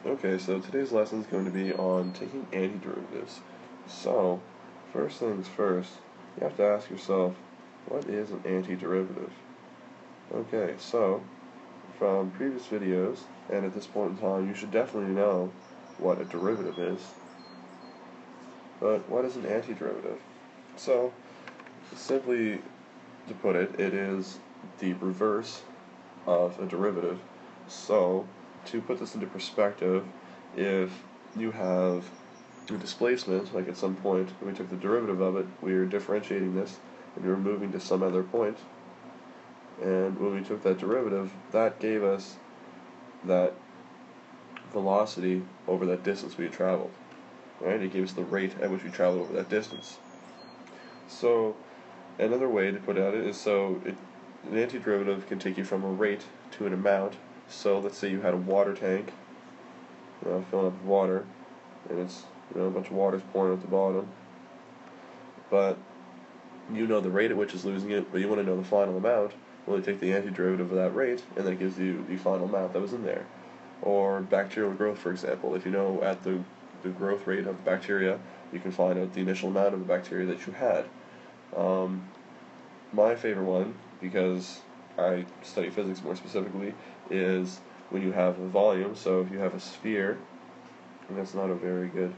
Okay, so today's lesson is going to be on taking antiderivatives. So, first things first, you have to ask yourself, what is an antiderivative? Okay, so, from previous videos, and at this point in time, you should definitely know what a derivative is. But what is an antiderivative? So, simply to put it, it is the reverse of a derivative. So, to put this into perspective, if you have a displacement, like at some point when we took the derivative of it, we were differentiating this, and we were moving to some other point, and when we took that derivative, that gave us that velocity over that distance we had traveled. Right? It gave us the rate at which we traveled over that distance. So, another way to put it is an antiderivative can take you from a rate to an amount. So let's say you had a water tank, filling up with water, and it's a bunch of water's pouring at the bottom. But you know the rate at which it's losing it, but you want to know the final amount. Well, you take the antiderivative of that rate, and that gives you the final amount that was in there. Or bacterial growth, for example. If you know at the growth rate of the bacteria, you can find out the initial amount of the bacteria that you had. My favorite one, because I study physics more specifically, is when you have a volume. So if you have a sphere, and that's not a very good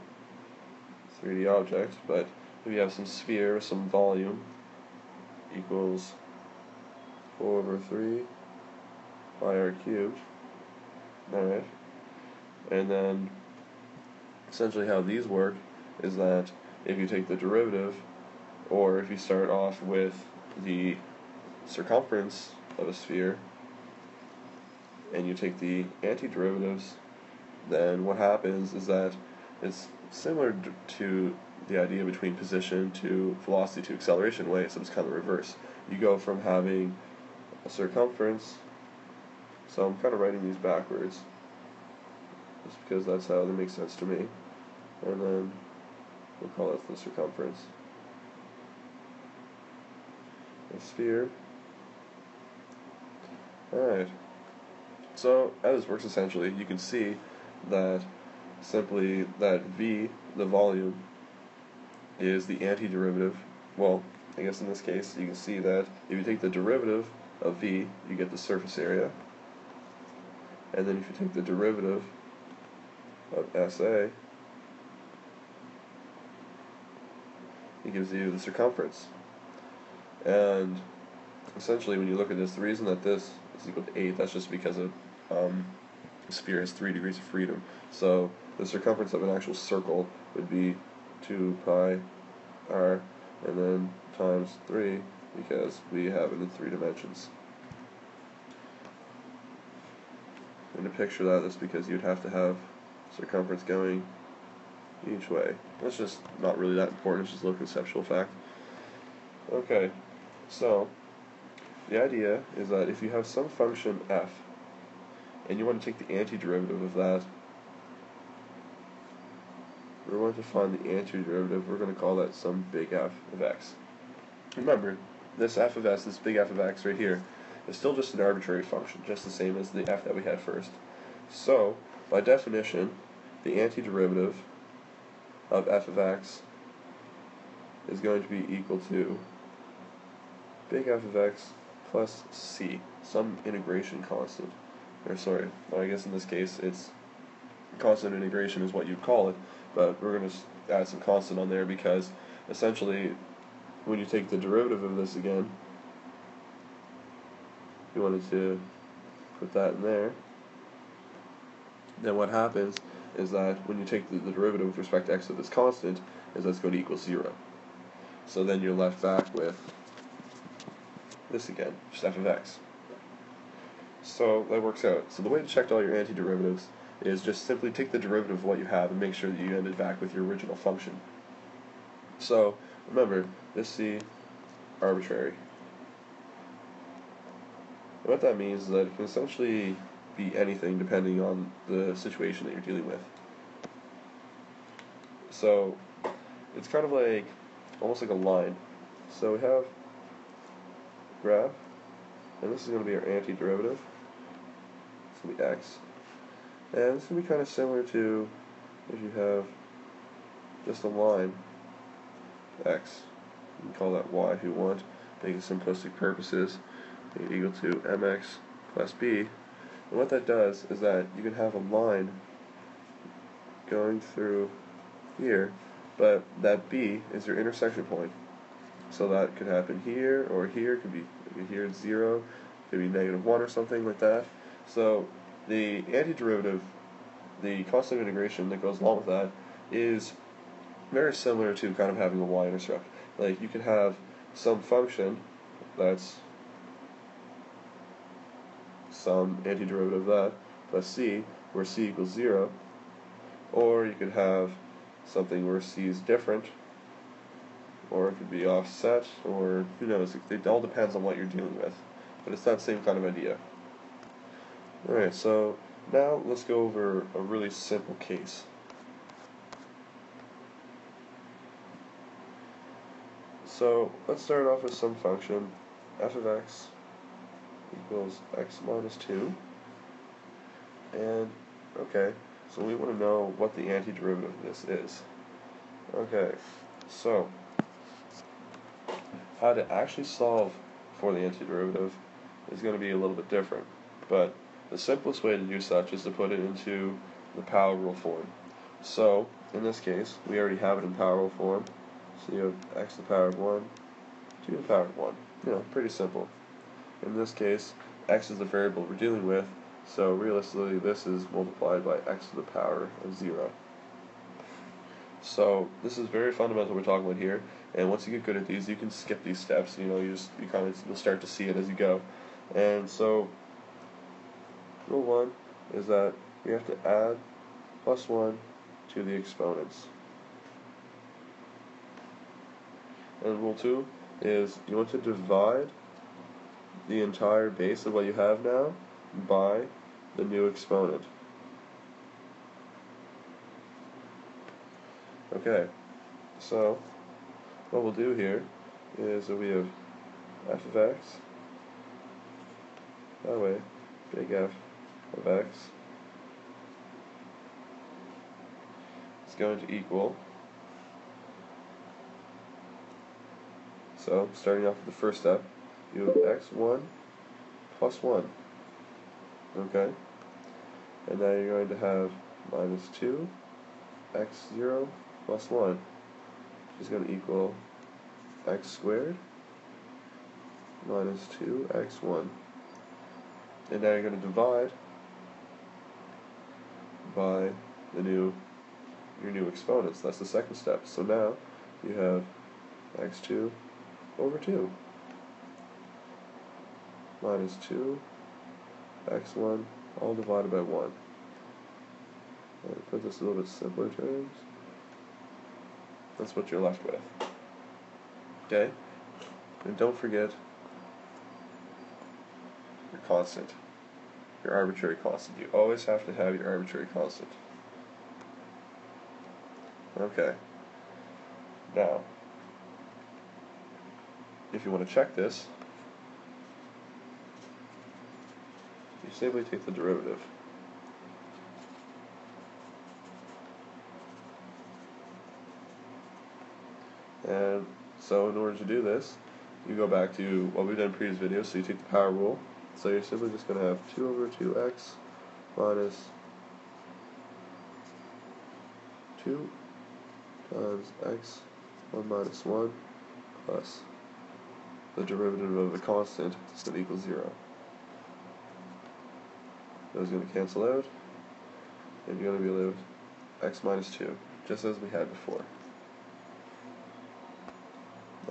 3D object, but if you have some sphere, some volume, equals 4 over 3 pi r cubed. Alright. And then essentially how these work is that if you take the derivative, or if you start off with the circumference of a sphere and you take the antiderivatives, then what happens is that it's similar to the idea between position to velocity to acceleration way, so it's kind of reverse. You go from having a circumference, so I'm kind of writing these backwards just because that's how they make sense to me, and then we'll call it the circumference. A sphere. Alright, so as this works essentially, you can see that simply that V, the volume, is the antiderivative. Well, I guess in this case you can see that if you take the derivative of V, you get the surface area, and then if you take the derivative of SA, it gives you the circumference. And essentially when you look at this, the reason that this is equal to 8, that's just because the sphere has 3 degrees of freedom. So the circumference of an actual circle would be 2 pi r, and then times 3, because we have it in 3 dimensions. And to picture that, that's because you'd have to have circumference going each way. That's just not really that important, it's just a little conceptual fact. Okay, so the idea is that if you have some function f, and you want to take the antiderivative of that, we're going to find the antiderivative. We're going to call that some big F of x. Remember, this f of s, this big F of x right here, is still just an arbitrary function, just the same as the f that we had first. So, by definition, the antiderivative of f of x is going to be equal to big F of x plus c, some integration constant. Or sorry, well, I guess in this case it's constant integration is what you'd call it, but we're going to add some constant on there because essentially when you take the derivative of this again, you wanted to put that in there, then what happens is that when you take the derivative with respect to x of this constant, is that's going to equal 0. So then you're left back with this again, just f of x. So that works out. So the way to check all your antiderivatives is just simply take the derivative of what you have and make sure that you ended back with your original function. So remember, this c, arbitrary. And what that means is that it can essentially be anything depending on the situation that you're dealing with. So it's kind of like, almost like a line. So we have graph, and this is going to be our antiderivative. It's going to be x. And this will be kind of similar to if you have just a line, x, you can call that y if you want, make it simplistic purposes, make it equal to mx plus b. And what that does is that you can have a line going through here, but that b is your intersection point. So that could happen here or here. Could be here at 0, could be -1 or something like that. So the antiderivative, the constant integration that goes along with that, is very similar to kind of having a y-intercept. Like you could have some function that's some antiderivative of that plus c, where c equals 0, or you could have something where c is different, or it could be offset, or who knows. It all depends on what you're dealing with, but it's that same kind of idea. Alright, so now let's go over a really simple case. So let's start off with some function f of x equals x minus 2, and okay, so we want to know what the antiderivative of this is. Okay, so how to actually solve for the antiderivative is going to be a little bit different, but the simplest way to do such is to put it into the power rule form. So in this case, we already have it in power rule form. So you have x to the power of 1, 2 to the power of 1. You know, pretty simple. In this case, x is the variable we're dealing with, so realistically this is multiplied by x to the power of 0. So this is very fundamental we're talking about here, and once you get good at these, you can skip these steps. You know, you'll start to see it as you go. And so rule 1 is that you have to add plus 1 to the exponents. And rule 2 is you want to divide the entire base of what you have now by the new exponent. Okay, so what we'll do here is that we have f of x, that way, big F of x is going to equal, so starting off with the first step, you have x1 plus 1, okay, and now you're going to have minus 2 x0 plus 1, which is going to equal x squared minus 2x1. And now you're going to divide by your new exponents. That's the second step. So now you have x2 over 2 minus 2x1 all divided by 1. And put this in a little bit simpler terms. That's what you're left with. Okay? And don't forget your constant, your arbitrary constant. You always have to have your arbitrary constant. Okay. Now, if you want to check this, you simply take the derivative. And so in order to do this, you go back to what we've done in previous videos, so you take the power rule. So you're simply just going to have 2 over 2x minus 2 times x 1 minus 1 plus the derivative of the constant that equals 0. Those are going to cancel out, and you're going to be left with x minus 2, just as we had before.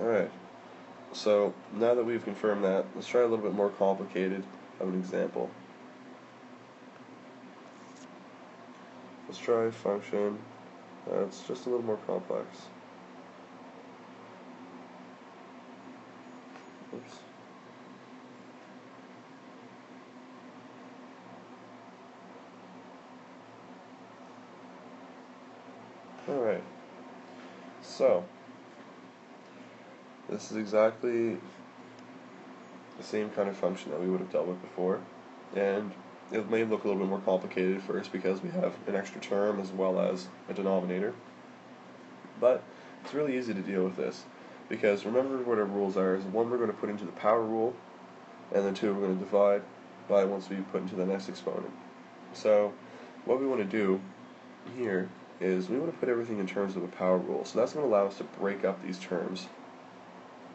Alright, so now that we've confirmed that, let's try a little bit more complicated of an example. Let's try a function that's just a little more complex. Oops. Alright, so this is exactly the same kind of function that we would have dealt with before, and it may look a little bit more complicated at first because we have an extra term as well as a denominator. But it's really easy to deal with this because remember what our rules are is 1 we're going to put into the power rule, and then 2 we're going to divide by once we put into the next exponent. So what we want to do here is we want to put everything in terms of a power rule. So that's going to allow us to break up these terms.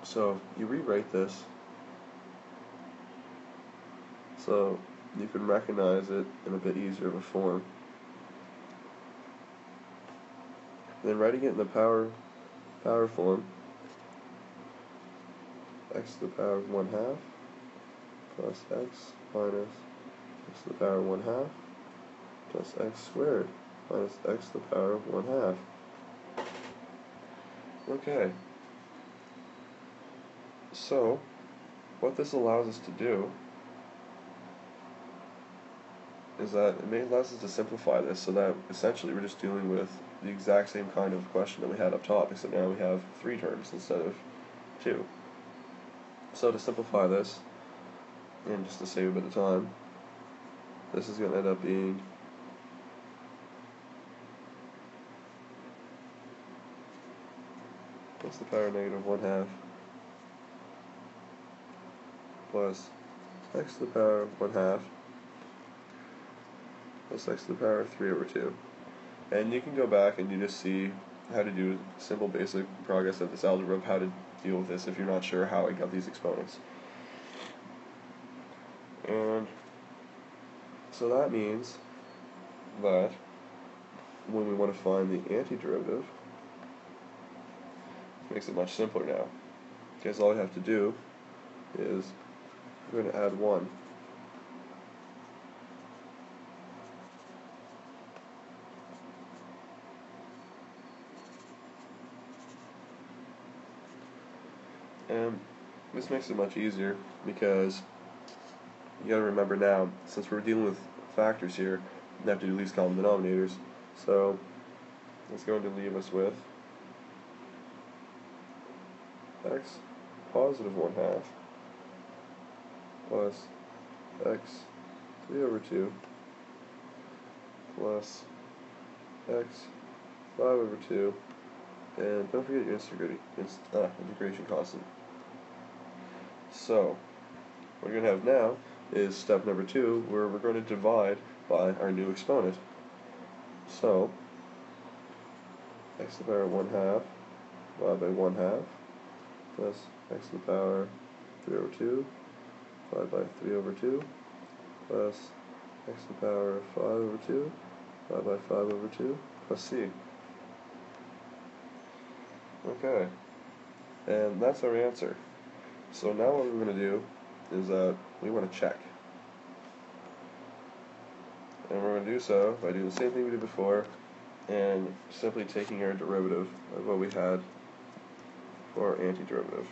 So you rewrite this so you can recognize it in a bit easier of a form. Then writing it in the power form, x to the power of 1/2 plus x minus x to the power of 1/2 plus x squared minus x to the power of 1/2. Okay. So, what this allows us to do is that it allows us to simplify this so that essentially we're just dealing with the exact same kind of question that we had up top, except now we have 3 terms instead of 2. So to simplify this, and just to save a bit of time, this is going to end up being x to the power of negative 1/2 plus x to the power of 1/2 plus x to the power of 3/2. And you can go back and you just see how to do simple basic progress of this algebra of how to deal with this if you're not sure how I got these exponents. And so that means that when we want to find the antiderivative, it makes it much simpler now. Because all I have to do is we're going to add 1. And this makes it much easier because you got to remember now, since we're dealing with factors here, we have to do least common denominators. So it's going to leave us with x positive 1/2 plus x 3/2 plus x 5/2, and don't forget your integration constant. So what you're going to have now is step number 2, where we're going to divide by our new exponent. So x to the power of 1/2 divided by 1/2 plus x to the power 3/2 divided by 3/2 plus x to the power of 5/2 divided by 5/2 plus c. Okay, and that's our answer. So now what we're going to do is we want to check. And we're going to do so by doing the same thing we did before and simply taking our derivative of what we had for our antiderivative.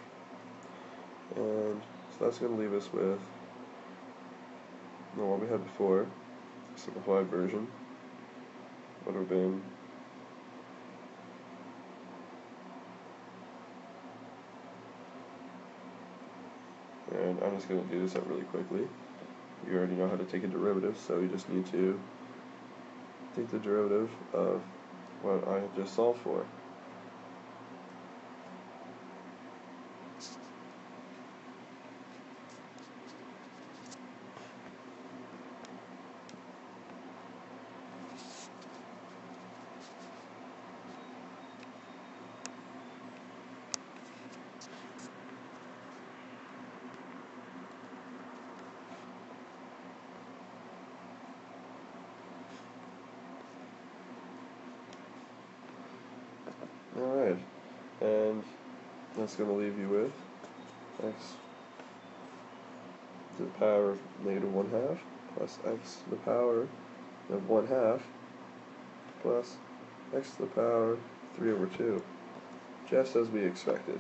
And so that's going to leave us with what we had before, simplified version, would have been and I'm just going to do this up really quickly. You already know how to take a derivative, so you just need to take the derivative of what I have just solved for. Alright, and that's going to leave you with x to the power of negative 1/2 plus x to the power of 1/2 plus x to the power 3/2, just as we expected.